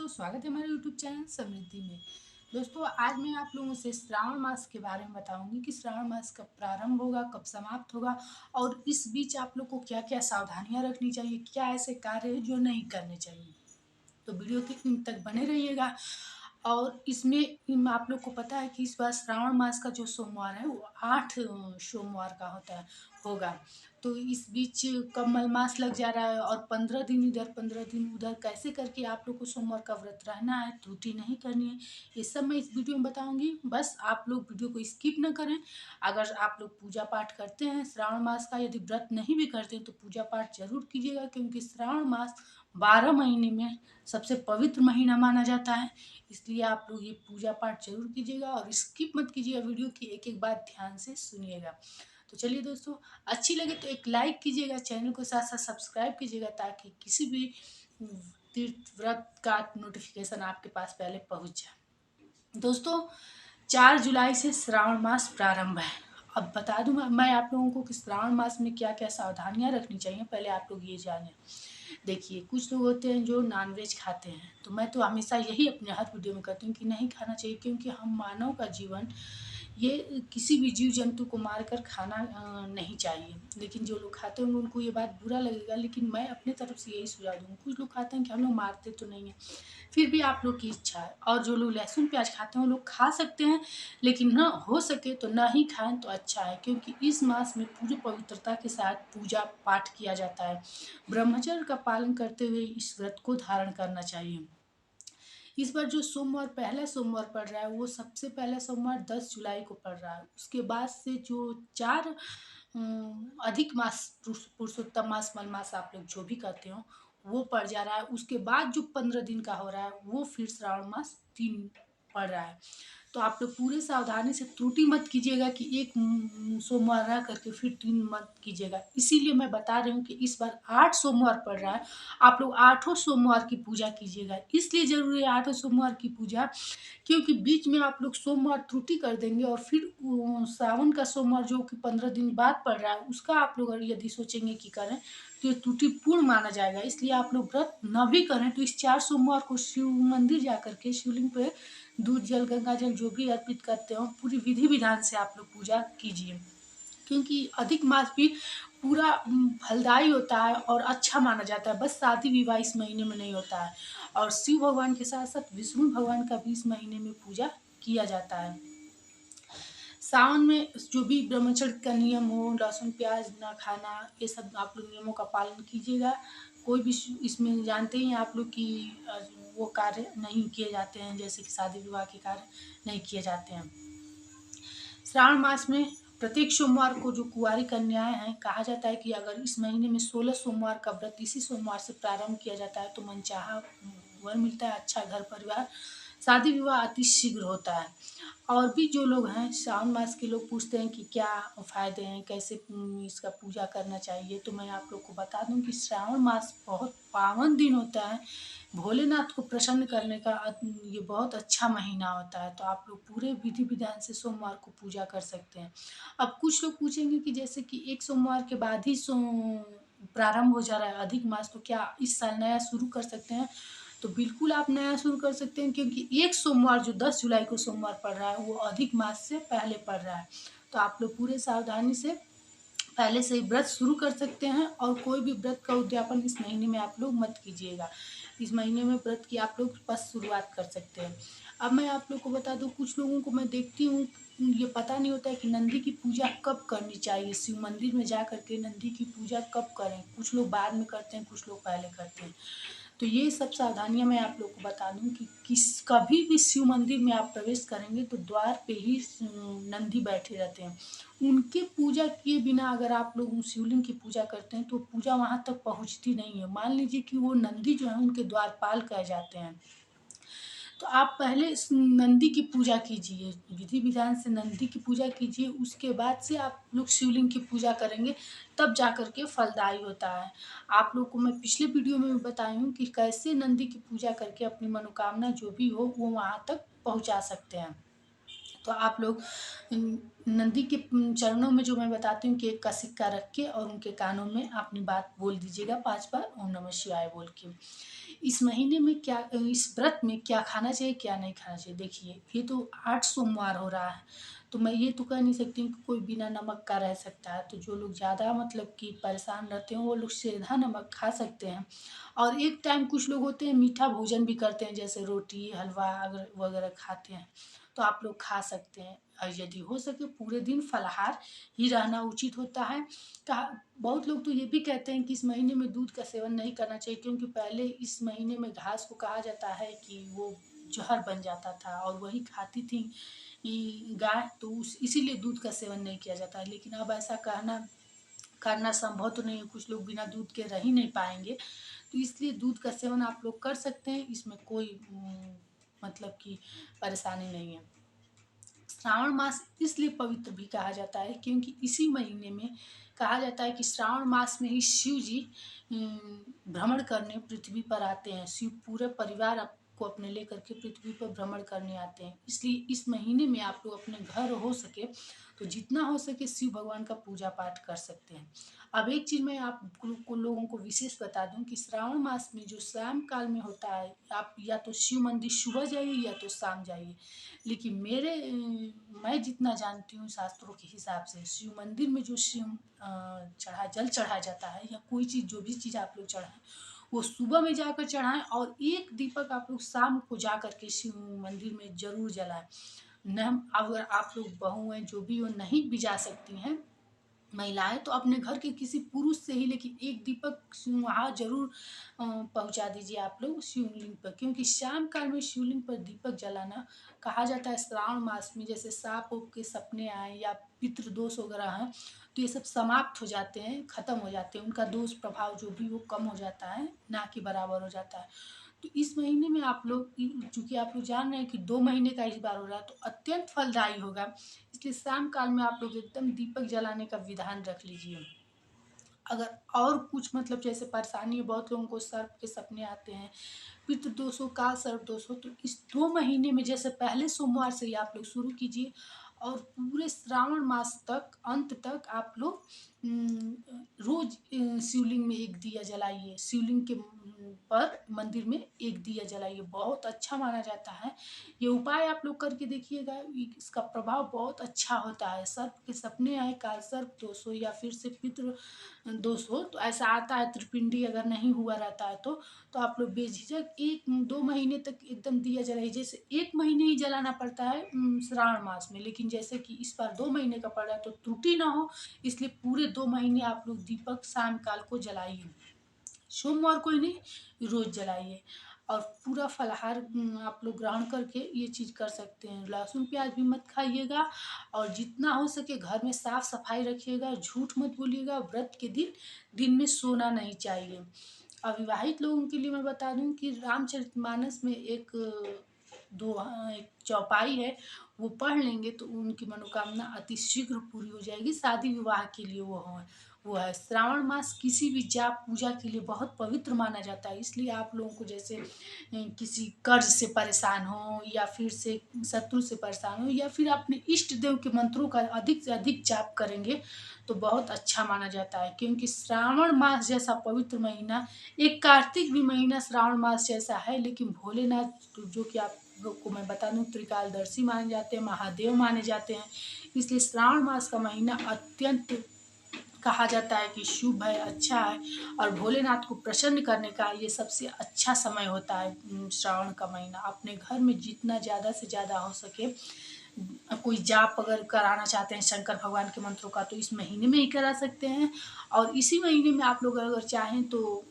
दोस्तों, स्वागत है हमारे यूट्यूब चैनल समृद्धि में। दोस्तों, आज मैं आप लोगों से श्रावण मास के बारे में बताऊंगी कि श्रावण मास कब प्रारंभ होगा, कब समाप्त होगा और इस बीच आप लोग को क्या-क्या सावधानियां रखनी चाहिए, क्या ऐसे कार्य हैं जो नहीं करने चाहिए। तो वीडियो के अंत तक बने रहिएगा। और इसमें आप लोग को पता है कि इस बार श्रावण मास का जो सोमवार है वो 8 सोमवार का होगा। तो इस बीच कब मलमास लग जा रहा है और 15 दिन इधर 15 दिन उधर कैसे करके आप लोग को सोमवार का व्रत रहना है, त्रुटि नहीं करनी है, ये सब मैं इस वीडियो में बताऊंगी। बस आप लोग वीडियो को स्किप न करें। अगर आप लोग पूजा पाठ करते हैं श्रावण मास का, यदि व्रत नहीं भी करते तो पूजा पाठ जरूर कीजिएगा, क्योंकि श्रावण मास 12 महीने में सबसे पवित्र महीना माना जाता है। इसलिए आप लोग ये पूजा पाठ जरूर कीजिएगा और स्किप मत कीजिएगा, वीडियो की एक एक बात ध्यान से सुनिएगा। तो चलिए दोस्तों, अच्छी लगे तो एक लाइक कीजिएगा, चैनल को साथ साथ सब्सक्राइब कीजिएगा, ताकि किसी भी तीर्थ व्रत का नोटिफिकेशन आपके पास पहले पहुंच जाए। दोस्तों, 4 जुलाई से श्रावण मास प्रारंभ है। अब बता दूं मैं आप लोगों को कि श्रावण मास में क्या क्या सावधानियां रखनी चाहिए, पहले आप लोग ये जानें। देखिए, कुछ लोग होते हैं जो नॉनवेज खाते हैं, तो मैं तो हमेशा यही अपने हर वीडियो में कहती हूँ कि नहीं खाना चाहिए, क्योंकि हम मानव का जीवन ये किसी भी जीव जंतु को मारकर खाना नहीं चाहिए। लेकिन जो लोग खाते होंगे उनको ये बात बुरा लगेगा, लेकिन मैं अपनी तरफ से यही सुझाव दूँगी। कुछ लोग खाते हैं कि हम लोग मारते तो नहीं हैं, फिर भी आप लोग की इच्छा है। और जो लोग लहसुन प्याज खाते हैं वो लोग खा सकते हैं, लेकिन ना हो सके तो ना ही खाएं तो अच्छा है, क्योंकि इस मास में पूरी पवित्रता के साथ पूजा पाठ किया जाता है। ब्रह्मचर्य का पालन करते हुए इस व्रत को धारण करना चाहिए। इस बार जो सोमवार पहला सोमवार पड़ रहा है वो सबसे पहला सोमवार 10 जुलाई को पड़ रहा है। उसके बाद से जो 4 अधिक मास, पुरुषोत्तम मास, मलमास आप लोग जो भी कहते हो, वो पड़ जा रहा है। उसके बाद जो 15 दिन का हो रहा है वो फिर श्रावण मास 3 पड़ रहा है। तो आप लोग पूरे सावधानी से त्रुटि मत कीजिएगा कि एक सोमवार रह करके फिर 3 मत कीजिएगा। इसीलिए मैं बता रही हूँ कि इस बार 8 सोमवार पड़ रहा है। आप लोग आठों सोमवार की पूजा कीजिएगा। इसलिए ज़रूरी है आठों सोमवार की पूजा, क्योंकि बीच में आप लोग सोमवार त्रुटि कर देंगे और फिर सावन का सोमवार जो कि 15 दिन बाद पड़ रहा है उसका आप लोग अगर यदि सोचेंगे कि करें तो ये त्रुटिपूर्ण माना जाएगा। इसलिए आप लोग व्रत न भी करें तो इस 4 सोमवार को शिव मंदिर जा करके शिवलिंग पे दूध जल गंगा जल जो भी अर्पित करते हो पूरी विधि विधान से आप लोग पूजा कीजिए, क्योंकि अधिक मास भी पूरा फलदायी होता है और अच्छा माना जाता है। बस शादी विवाह इस महीने में नहीं होता है। और शिव भगवान के साथ साथ विष्णु भगवान का भी इस महीने में पूजा किया जाता है। सावन में जो भी ब्रह्मचर्य का नियम हो, लहसुन प्याज ना खाना, ये सब आप लोग नियमों का पालन कीजिएगा। कोई भी इसमें जानते ही हैं आप लोग कि वो कार्य नहीं किए जाते हैं, जैसे कि शादी विवाह के कार्य नहीं किए जाते हैं। श्रावण मास में प्रत्येक सोमवार को जो कुंवारी कन्याएं हैं, कहा जाता है कि अगर इस महीने में 16 सोमवार का व्रत इसी सोमवार से प्रारंभ किया जाता है तो मनचाहा वर मिलता है, अच्छा घर परिवार, शादी विवाह अति शीघ्र होता है। और भी जो लोग हैं श्रावण मास के लोग पूछते हैं कि क्या फ़ायदे हैं, कैसे इसका पूजा करना चाहिए, तो मैं आप लोग को बता दूं कि श्रावण मास बहुत पावन दिन होता है। भोलेनाथ को प्रसन्न करने का ये बहुत अच्छा महीना होता है। तो आप लोग पूरे विधि विधान से सोमवार को पूजा कर सकते हैं। अब कुछ लोग पूछेंगे कि जैसे कि एक सोमवार के बाद ही प्रारंभ हो जा रहा है अधिक मास, तो क्या इस साल नया शुरू कर सकते हैं? तो बिल्कुल आप नया शुरू कर सकते हैं, क्योंकि एक सोमवार जो 10 जुलाई को सोमवार पड़ रहा है वो अधिक मास से पहले पड़ रहा है। तो आप लोग पूरे सावधानी से पहले से ही व्रत शुरू कर सकते हैं, और कोई भी व्रत का उद्यापन इस महीने में आप लोग मत कीजिएगा। इस महीने में व्रत की आप लोग बस शुरुआत कर सकते हैं। अब मैं आप लोग को बता दूं, कुछ लोगों को मैं देखती हूँ ये पता नहीं होता है कि नंदी की पूजा कब करनी चाहिए, शिव मंदिर में जा करके नंदी की पूजा कब करें। कुछ लोग बाद में करते हैं, कुछ लोग पहले करते हैं। तो ये सब सावधानियां मैं आप लोग को बता दूं कि कभी भी शिव मंदिर में आप प्रवेश करेंगे तो द्वार पे ही नंदी बैठे रहते हैं। उनके पूजा किए बिना अगर आप लोग उस शिवलिंग की पूजा करते हैं तो पूजा वहां तक पहुंचती नहीं है। मान लीजिए कि वो नंदी जो है उनके द्वारपाल कहे जाते हैं। तो आप पहले इस नंदी की पूजा कीजिए, विधि विधान से नंदी की पूजा कीजिए, उसके बाद से आप लोग शिवलिंग की पूजा करेंगे, तब जा कर के फलदायी होता है। आप लोग को मैं पिछले वीडियो में भी बताई हूँ कि कैसे नंदी की पूजा करके अपनी मनोकामना जो भी हो वो वहाँ तक पहुँचा सकते हैं। तो आप लोग नंदी के चरणों में जो मैं बताती हूँ कि एक का सिक्का रख के और उनके कानों में अपनी बात बोल दीजिएगा 5 बार ओम नमः शिवाय बोल के। इस महीने में क्या इस व्रत में क्या खाना चाहिए, क्या नहीं खाना चाहिए? देखिए, ये तो 8 सोमवार हो रहा है, तो मैं ये तो कह नहीं सकती हूँ कि कोई बिना नमक का रह सकता है। तो जो लोग ज़्यादा मतलब कि परेशान रहते हैं, वो लोग सेंधा नमक खा सकते हैं। और एक टाइम कुछ लोग होते हैं मीठा भोजन भी करते हैं, जैसे रोटी, हलवा अगर वगैरह खाते हैं, तो आप लोग खा सकते हैं। और यदि हो सके पूरे दिन फलाहार ही रहना उचित होता है। कहा बहुत लोग तो ये भी कहते हैं कि इस महीने में दूध का सेवन नहीं करना चाहिए, क्योंकि पहले इस महीने में घास को कहा जाता है कि वो जहर बन जाता था और वही खाती थी ये गाय, तो उस इसीलिए दूध का सेवन नहीं किया जाता है। लेकिन अब ऐसा कहना करना संभव तो नहीं है, कुछ लोग बिना दूध के रह ही नहीं पाएंगे, तो इसलिए दूध का सेवन आप लोग कर सकते हैं, इसमें कोई मतलब कि परेशानी नहीं है। श्रावण मास इसलिए पवित्र भी कहा जाता है क्योंकि इसी महीने में कहा जाता है कि श्रावण मास में ही शिव जी भ्रमण करने पृथ्वी पर आते हैं। शिव पूरे परिवार को अपने लेकर के पृथ्वी पर भ्रमण करने आते हैं, इसलिए इस महीने में आप लोग अपने घर हो सके तो जितना हो सके शिव भगवान का पूजा पाठ कर सकते हैं। अब एक चीज़ मैं आप लोगों को विशेष बता दूं कि श्रावण मास में जो शाम काल में होता है, आप या तो शिव मंदिर सुबह जाइए या तो शाम जाइए। लेकिन मैं जितना जानती हूँ शास्त्रों के हिसाब से, शिव मंदिर में जो जल चढ़ाया जाता है या कोई चीज़ जो भी चीज़ आप लोग चढ़ाएं, वो सुबह में जाकर चढ़ाएं और एक दीपक आप लोग शाम को जा कर के शिव मंदिर में जरूर जलाएं। न अगर आप लोग बहू हैं जो भी हो नहीं भी जा सकती हैं महिलाएं, तो अपने घर के किसी पुरुष से ही लेकिन एक दीपक वहाँ जरूर पहुँचा दीजिए आप लोग शिवलिंग पर, क्योंकि शाम काल में शिवलिंग पर दीपक जलाना कहा जाता है श्रावण मास में जैसे सांप ओप के सपने आए या पितृ दोष वगैरह हैं, तो ये सब समाप्त हो जाते हैं, खत्म हो जाते हैं, उनका दोष प्रभाव जो भी वो कम हो जाता है, ना के बराबर हो जाता है। तो इस महीने में आप लोग चूंकि आप लोग जान रहे हैं कि 2 महीने का इस बार हो रहा है, तो अत्यंत फलदायी होगा। इसलिए शाम काल में आप लोग एकदम दीपक जलाने का विधान रख लीजिए। अगर और कुछ मतलब जैसे परेशानी है, बहुत लोगों को सर्प के सपने आते हैं, पितृ दोष हो, काल सर्प दोष हो, तो इस 2 महीने में जैसे पहले सोमवार से ही आप लोग शुरू कीजिए और पूरे श्रावण मास तक अंत तक आप लोग रोज शिवलिंग में एक दिया जलाइए, शिवलिंग के पर मंदिर में एक दिया जलाइए, बहुत अच्छा माना जाता है। ये उपाय आप लोग करके देखिएगा, इसका प्रभाव बहुत अच्छा होता है। सर्प के सपने आए, काल सर्प दोष हो या फिर से पितृ दोष हो, तो ऐसा आता है, त्रिपिंडी अगर नहीं हुआ रहता है तो आप लोग बेझिझक 1-2 महीने तक एकदम दिया जलाइए। जैसे 1 महीने ही जलाना पड़ता है श्रावण मास में, लेकिन जैसे कि इस बार 2 महीने का पड़ रहा है तो त्रुटि ना हो, इसलिए पूरे 2 महीने आप लोग दीपक शाम काल को जलाइए, सोमवार को ही नहीं रोज जलाइए। और पूरा फलाहार आप लोग ग्रहण करके ये चीज़ कर सकते हैं। लहसुन प्याज भी मत खाइएगा और जितना हो सके घर में साफ सफाई रखिएगा, झूठ मत बोलिएगा। व्रत के दिन दिन में सोना नहीं चाहिए। अविवाहित लोगों के लिए मैं बता दूं कि रामचरितमानस में एक चौपाई है, वो पढ़ लेंगे तो उनकी मनोकामना अति शीघ्र पूरी हो जाएगी। शादी विवाह के लिए वो है। श्रावण मास किसी भी जाप पूजा के लिए बहुत पवित्र माना जाता है, इसलिए आप लोगों को जैसे किसी कर्ज से परेशान हो या फिर से शत्रु से परेशान हो या फिर अपने इष्ट देव के मंत्रों का अधिक से अधिक जाप करेंगे तो बहुत अच्छा माना जाता है। क्योंकि श्रावण मास जैसा पवित्र महीना, एक कार्तिक भी महीना श्रावण मास जैसा है, लेकिन भोलेनाथ जो कि आप लोग को मैं बता दूं त्रिकालदर्शी माने जाते हैं, महादेव माने जाते हैं, इसलिए श्रावण मास का महीना अत्यंत कहा जाता है कि शुभ है, अच्छा है और भोलेनाथ को प्रसन्न करने का ये सबसे अच्छा समय होता है। श्रावण का महीना अपने घर में जितना ज़्यादा से ज़्यादा हो सके, कोई जाप अगर कराना चाहते हैं शंकर भगवान के मंत्रों का तो इस महीने में ही करा सकते हैं। और इसी महीने में आप लोग अगर चाहें तो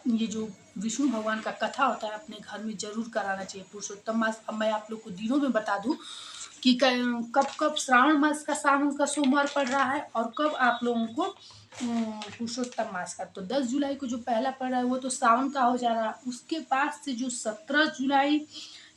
ये जो विष्णु भगवान का कथा होता है अपने घर में जरूर कराना चाहिए पुरुषोत्तम मास। अब मैं आप लोग को दिनों में बता दूं कि कब कब श्रावण मास का सावन का सोमवार पड़ रहा है और कब आप लोगों को पुरुषोत्तम मास का। तो 10 जुलाई को जो पहला पड़ रहा है वो तो सावन का हो जा रहा है, उसके बाद से जो 17 जुलाई,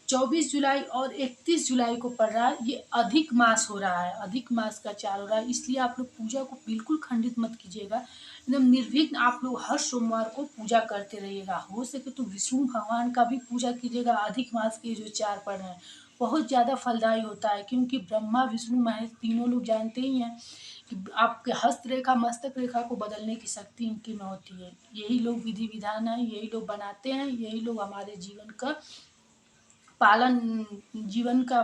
24 जुलाई और 31 जुलाई को पड़ रहा है, ये अधिक मास हो रहा है, अधिक मास का चार हो रहा है। इसलिए आप लोग पूजा को बिल्कुल खंडित मत कीजिएगा, एकदम निर्विघ्न आप लोग हर सोमवार को पूजा करते रहिएगा। हो सके तो विष्णु भगवान का भी पूजा कीजिएगा। अधिक मास के जो चार पड़ रहे हैं बहुत ज़्यादा फलदायी होता है, क्योंकि ब्रह्मा विष्णु महेश तीनों लोग जानते ही हैं कि आपके हस्त रेखा, मस्तक रेखा को बदलने की शक्ति इनकी में होती है। यही लोग विधि विधान है, यही लोग बनाते हैं, यही लोग हमारे जीवन का पालन, जीवन का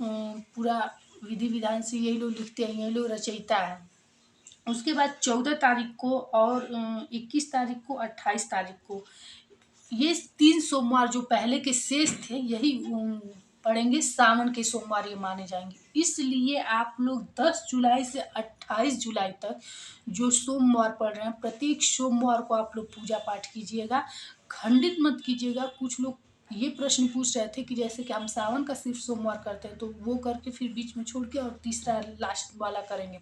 पूरा विधि विधान से यही लोग लिखते हैं, यही लोग रचयिता है। उसके बाद 14 तारीख को और 21 तारीख को, 28 तारीख को, ये 3 सोमवार जो पहले के शेष थे, यही पड़ेंगे सावन के सोमवार ये माने जाएंगे। इसलिए आप लोग 10 जुलाई से 28 जुलाई तक जो सोमवार पड़ रहे हैं, प्रत्येक सोमवार को आप लोग पूजा पाठ कीजिएगा, खंडित मत कीजिएगा। कुछ लोग ये प्रश्न पूछ रहे थे कि जैसे कि हम सावन का सिर्फ सोमवार करते हैं, तो वो करके फिर बीच में छोड़ के और तीसरा लास्ट वाला करेंगे,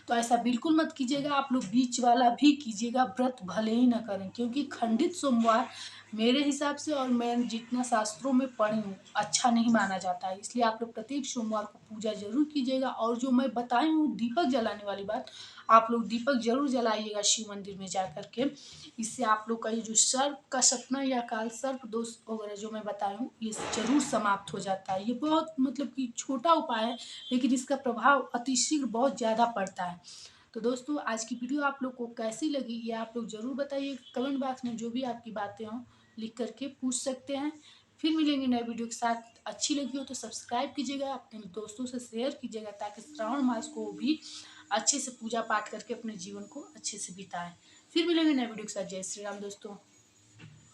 तो ऐसा बिल्कुल मत कीजिएगा। आप लोग बीच वाला भी कीजिएगा, व्रत भले ही ना करें, क्योंकि खंडित सोमवार मेरे हिसाब से और मैं जितना शास्त्रों में पढ़ी हूँ, अच्छा नहीं माना जाता है। इसलिए आप लोग प्रत्येक सोमवार को पूजा जरूर कीजिएगा। और जो मैं बताई हूँ दीपक जलाने वाली बात, आप लोग दीपक जरूर जलाइएगा शिव मंदिर में जा कर के। इससे आप लोग का ये जो सर्प का सपना या काल सर्प दोष वगैरह जो मैं बताई हूँ, ये जरूर समाप्त हो जाता है। ये बहुत मतलब कि छोटा उपाय है, लेकिन इसका प्रभाव अतिशीघ्र बहुत ज़्यादा पड़ता है। तो दोस्तों, आज की वीडियो आप लोग को कैसी लगी ये आप लोग ज़रूर बताइए कमेंट बॉक्स में। जो भी आपकी बातें हों लिख करके पूछ सकते हैं। फिर मिलेंगे नए वीडियो के साथ। अच्छी लगी हो तो सब्सक्राइब कीजिएगा, अपने दोस्तों से शेयर कीजिएगा, ताकि श्रावण मास को भी अच्छे से पूजा पाठ करके अपने जीवन को अच्छे से बिताएं। फिर मिलेंगे नए वीडियो के साथ। जय श्री राम दोस्तों।